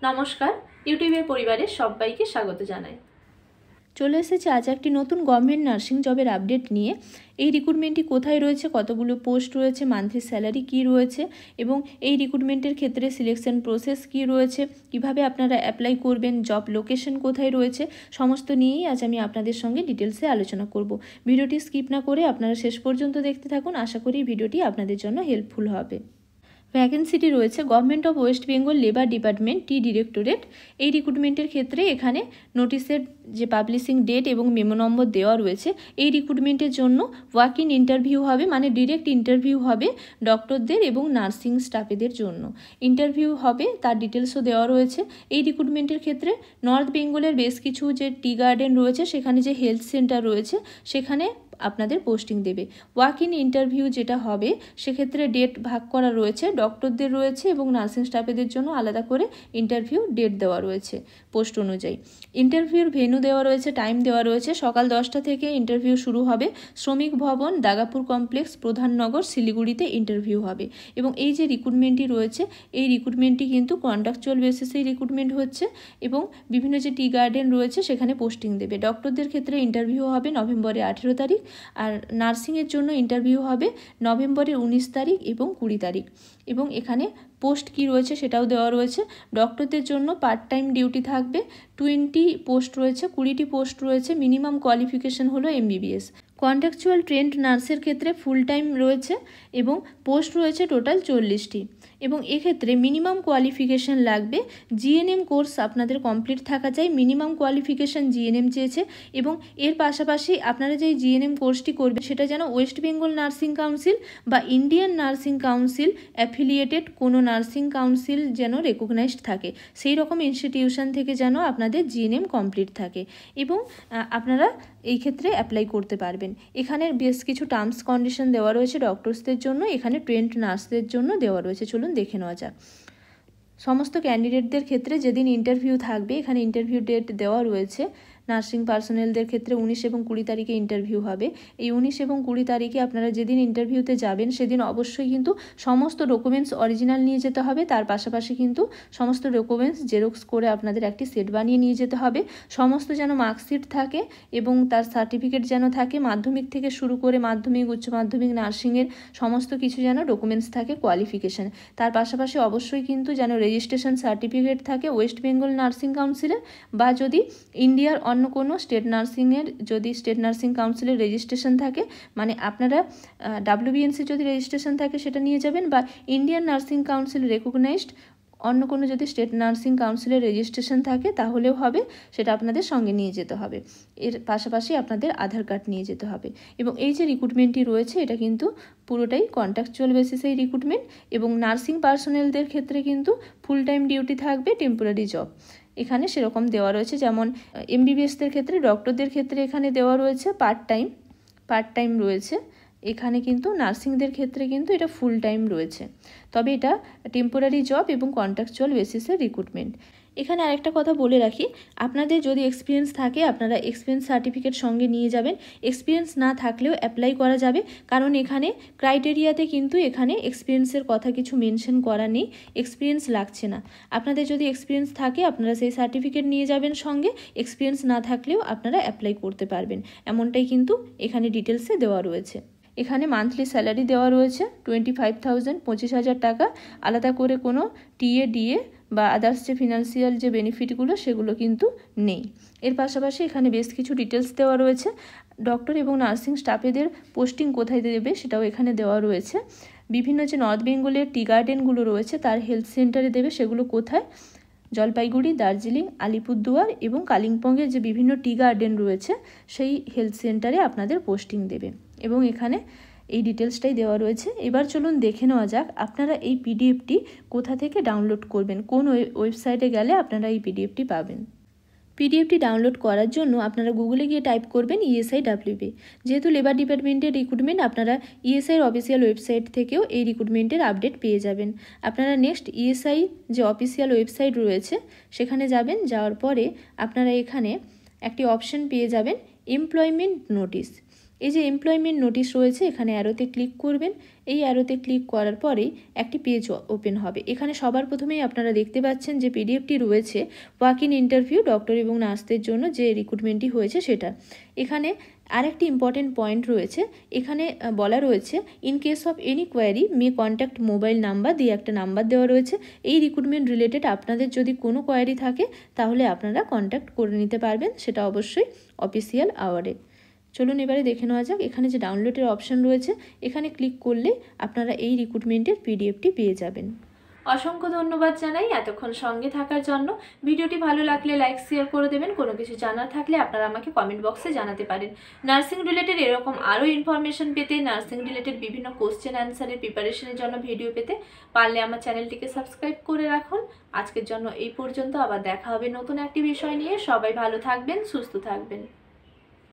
নমস্কার, ইউটিউবের পরিবারে সবাইকে স্বাগত জানাই। চলে এসেছে আজ একটি নতুন গভর্নমেন্ট নার্সিং জবের আপডেট নিয়ে। এই রিক্রুটমেন্টটি কোথায় রয়েছে, কতগুলো পোস্ট রয়েছে, মান্থলি স্যালারি কী রয়েছে এবং এই রিক্রুটমেন্টের ক্ষেত্রে সিলেকশন প্রসেস কী রয়েছে, কিভাবে আপনারা অ্যাপ্লাই করবেন, জব লোকেশন কোথায় রয়েছে, সমস্ত নিয়েই আজ আমি আপনাদের সঙ্গে ডিটেলসে আলোচনা করব। ভিডিওটি স্কিপ না করে আপনারা শেষ পর্যন্ত দেখতে থাকুন। আশা করি ভিডিওটি আপনাদের জন্য হেল্পফুল হবে। ভ্যাকেন্সিটি রয়েছে government of West Bengal labour department T directorate. এই রিক্রুটমেন্টের ক্ষেত্রে এখানে নোটিশের যে পাবলিশিং ডেট এবং মেমো নম্বর দেওয়া রয়েছে। এই রিক্রুটমেন্টের জন্য ওয়াক ইন ইন্টারভিউ হবে, মানে ডিরেক্ট ইন্টারভিউ হবে ডক্টরদের এবং নার্সিং স্টাফেদের জন্য। ইন্টারভিউ হবে তার ডিটেলসও দেওয়া রয়েছে। এই রিক্রুটমেন্টের ক্ষেত্রে নর্থ বেঙ্গলের বেশ কিছু যে টি গার্ডেন রয়েছে, সেখানে যে হেলথ সেন্টার রয়েছে সেখানে আপনাদের পোস্টিং দেবে। ওয়াক ইন ইন্টারভিউ যেটা হবে সেক্ষেত্রে ডেট ভাগ করা রয়েছে, ডক্টরদের রয়েছে এবং নার্সিং স্টাফেদের জন্য আলাদা করে ইন্টারভিউ ডেট দেওয়া রয়েছে পোস্ট অনুযায়ী। ইন্টারভিউর ভেন্যু দেওয়া রয়েছে, টাইম দেওয়া রয়েছে। সকাল 10টা থেকে ইন্টারভিউ শুরু হবে। শ্রমিক ভবন, দাগাপুর কমপ্লেক্স, প্রধাননগর, শিলিগুড়িতে ইন্টারভিউ হবে। এবং এই যে রিক্রুটমেন্টটি রয়েছে, এই রিক্রুটমেন্টটি কিন্তু কন্ট্রাকচুয়াল বেসিসেই রিক্রুটমেন্ট হচ্ছে এবং বিভিন্ন যে টি গার্ডেন রয়েছে সেখানে পোস্টিং দেবে। ডক্টরদের ক্ষেত্রে ইন্টারভিউ হবে নভেম্বরের 18 তারিখ, আর নার্সিংয়ের জন্য ইন্টারভিউ হবে নভেম্বরের 19 তারিখ এবং 20 তারিখ। এবং এখানে পোস্ট কি রয়েছে সেটাও দেওয়া রয়েছে। ডক্টরদের জন্য পার্ট টাইম ডিউটি থাকবে, 20 পোস্ট রয়েছে, 20টি পোস্ট রয়েছে। মিনিমাম কোয়ালিফিকেশন হলো MBBS। কন্ট্রাকচুয়াল ট্রেন্ড নার্সের ক্ষেত্রে ফুল টাইম রয়েছে এবং পোস্ট রয়েছে টোটাল 40টি। এবং এক্ষেত্রে মিনিমাম কোয়ালিফিকেশান লাগবে, জিএনএম কোর্স আপনাদের কমপ্লিট থাকা চাই। মিনিমাম কোয়ালিফিকেশান জিএনএম চেয়েছে এবং এর পাশাপাশি আপনারা যে জিএনএম কোর্সটি করবেন সেটা যেন ওয়েস্ট বেঙ্গল নার্সিং কাউন্সিল বা ইন্ডিয়ান নার্সিং কাউন্সিল অ্যাফিলিয়েটেড কোনো নার্সিং কাউন্সিল যেন রেকগনাইজড থাকে, সেই রকম ইনস্টিটিউশন থেকে যেন আপনাদের জিএনএম কমপ্লিট থাকে এবং আপনারা এই ক্ষেত্রে অ্যাপ্লাই করতে পারবেন। এখানে বেশ কিছু টার্মস কন্ডিশন দেওয়া রয়েছে ডক্টরসদের জন্য, এখানে ট্রেন্ড নার্সদের জন্য দেওয়া রয়েছে। চলুন দেখে নেওয়া যাক। সমস্ত ক্যান্ডিডেটদের ক্ষেত্রে যেদিন ইন্টারভিউ থাকবে এখানে ইন্টারভিউ ডেট দেওয়া রয়েছে। নার্সিং পার্সোনেলদের ক্ষেত্রে 19 এবং 20 তারিখে ইন্টারভিউ হবে। এই 19 এবং 20 তারিখে আপনারা যেদিন ইন্টারভিউতে যাবেন সেদিন অবশ্যই কিন্তু সমস্ত ডকুমেন্টস অরিজিনাল নিয়ে যেতে হবে। তার পাশাপাশি কিন্তু সমস্ত ডকুমেন্টস জেরক্স করে আপনাদের একটি সেট বানিয়ে নিয়ে যেতে হবে। সমস্ত যেন মার্কশিট থাকে এবং তার সার্টিফিকেট যেন থাকে, মাধ্যমিক থেকে শুরু করে মাধ্যমিক, উচ্চ মাধ্যমিক, নার্সিংয়ের সমস্ত কিছু যেন ডকুমেন্টস থাকে, কোয়ালিফিকেশান। তার পাশাপাশি অবশ্যই কিন্তু যেন রেজিস্ট্রেশন সার্টিফিকেট থাকে ওয়েস্ট বেঙ্গল নার্সিং কাউন্সিলের, বা যদি ইন্ডিয়ার অন্য কোনো স্টেট নার্সিংয়ের যদি স্টেট নার্সিং কাউন্সিলের রেজিস্ট্রেশন থাকে, মানে আপনারা WBNC যদি রেজিস্ট্রেশন থাকে সেটা নিয়ে যাবেন, বা ইন্ডিয়ান নার্সিং কাউন্সিল রেকগনাইজড অন্য কোনো যদি স্টেট নার্সিং কাউন্সিলের রেজিস্ট্রেশন থাকে তাহলেও হবে, সেটা আপনাদের সঙ্গে নিয়ে যেতে হবে। এর পাশাপাশি আপনাদের আধার কার্ড নিয়ে যেতে হবে। এবং এই যে রিক্রুটমেন্টটি রয়েছে এটা কিন্তু পুরোটাই কন্ট্রাকচুয়াল বেসিসেই রিক্রুটমেন্ট এবং নার্সিং পার্সোনেলদের ক্ষেত্রে কিন্তু ফুল টাইম ডিউটি থাকবে, টেম্পোরারি জব এখানে সেরকম দেওয়া রয়েছে। যেমন MBBSদের ক্ষেত্রে, ডক্টরদের ক্ষেত্রে এখানে দেওয়া রয়েছে পার্ট টাইম রয়েছে। এখানে কিন্তু নার্সিংদের ক্ষেত্রে কিন্তু এটা ফুল টাইম রয়েছে, তবে এটা টেম্পোরারি জব এবং কন্ট্রাকচুয়াল বেসিসের রিক্রুটমেন্ট। এখানে আরেকটা কথা বলে রাখি, আপনাদের যদি এক্সপিরিয়েন্স থাকে আপনারা এক্সপিরিয়েন্স সার্টিফিকেট সঙ্গে নিয়ে যাবেন। এক্সপিরিয়েন্স না থাকলেও অ্যাপ্লাই করা যাবে, কারণ এখানে ক্রাইটেরিয়াতে কিন্তু এখানে এক্সপিরিয়েন্সের কথা কিছু মেনশন করা নেই, এক্সপিরিয়েন্স লাগছে না। আপনাদের যদি এক্সপিরিয়েন্স থাকে আপনারা সেই সার্টিফিকেট নিয়ে যাবেন সঙ্গে, এক্সপিরিয়েন্স না থাকলেও আপনারা অ্যাপ্লাই করতে পারবেন, এমনটাই কিন্তু এখানে ডিটেলসে দেওয়া রয়েছে। এখানে মান্থলি স্যালারি দেওয়া রয়েছে 25,000, 25,000 টাকা। আলাদা করে কোনো টিএ, ডিএ বা আদার্স যে ফিনান্সিয়াল যে বেনিফিটগুলো সেগুলো কিন্তু নেই। এর পাশাপাশি এখানে বেশ কিছু ডিটেলস দেওয়া রয়েছে। ডক্টর এবং নার্সিং স্টাফেদের পোস্টিং কোথায় দেবে সেটাও এখানে দেওয়া রয়েছে। বিভিন্ন যে নর্থ বেঙ্গলের টি গার্ডেনগুলো রয়েছে তার হেলথ সেন্টারে দেবে, সেগুলো কোথায়, জলপাইগুড়ি, দার্জিলিং, আলিপুরদুয়ার এবং কালিম্পংয়ের যে বিভিন্ন টি গার্ডেন রয়েছে সেই হেলথ সেন্টারে আপনাদের পোস্টিং দেবে এবং এখানে এই ডিটেলসটাই দেওয়া রয়েছে। এবার চলুন দেখে নেওয়া যাক আপনারা এই পিডিএফটি কোথা থেকে ডাউনলোড করবেন, কোন ওয়েবসাইটে গেলে আপনারা এই পিডিএফটি পাবেন। পিডিএফটি ডাউনলোড করার জন্য আপনারা গুগলে গিয়ে টাইপ করবেন ESIWB। যেহেতু লেবার ডিপার্টমেন্টের রিক্রুটমেন্ট আপনারা ESIর অফিসিয়াল ওয়েবসাইট থেকেও এই রিক্রুটমেন্টের আপডেট পেয়ে যাবেন। আপনারা নেক্সট ESI যে অফিসিয়াল ওয়েবসাইট রয়েছে সেখানে যাবেন, যাওয়ার পরে আপনারা এখানে একটি অপশন পেয়ে যাবেন এমপ্লয়মেন্ট নোটিশ। এই যে এমপ্লয়মেন্ট নোটিশ রয়েছে এখানে অ্যারোতে ক্লিক করবেন। এই অ্যারোতে ক্লিক করার পরেই একটি পেজ ওপেন হবে। এখানে সবার প্রথমেই আপনারা দেখতে পাচ্ছেন যে পিডিএফটি রয়েছে ওয়াক ইন ইন্টারভিউ ডক্টর এবং নার্সদের জন্য যে রিক্রুটমেন্টটি হয়েছে সেটা। এখানে আরেকটি ইম্পর্টেন্ট পয়েন্ট রয়েছে, এখানে বলা রয়েছে in case of any query may contact mobile number দিয়ে একটা নাম্বার দেওয়া রয়েছে। এই রিক্রুটমেন্ট রিলেটেড আপনাদের যদি কোনো কোয়ারি থাকে তাহলে আপনারা কন্ট্যাক্ট করে নিতে পারবেন, সেটা অবশ্যই অফিসিয়াল আওয়ারে। চলুন এবারে দেখে নেওয়া যাক। এখানে যে ডাউনলোডের অপশান রয়েছে এখানে ক্লিক করলে আপনারা এই রিক্রুটমেন্টের পিডিএফটি পেয়ে যাবেন। অসংখ্য ধন্যবাদ জানাই এতক্ষণ সঙ্গে থাকার জন্য। ভিডিওটি ভালো লাগলে লাইক শেয়ার করে দেবেন। কোনো কিছু জানার থাকলে আপনারা আমাকে কমেন্ট বক্সে জানাতে পারেন। নার্সিং রিলেটেড এরকম আরও ইনফরমেশন পেতে, নার্সিং রিলেটেড বিভিন্ন কোশ্চেন অ্যান্সারের প্রিপারেশনের জন্য ভিডিও পেতে পারলে আমার চ্যানেলটিকে সাবস্ক্রাইব করে রাখুন। আজকের জন্য এই পর্যন্ত, আবার দেখা হবে নতুন একটি বিষয় নিয়ে। সবাই ভালো থাকবেন, সুস্থ থাকবেন।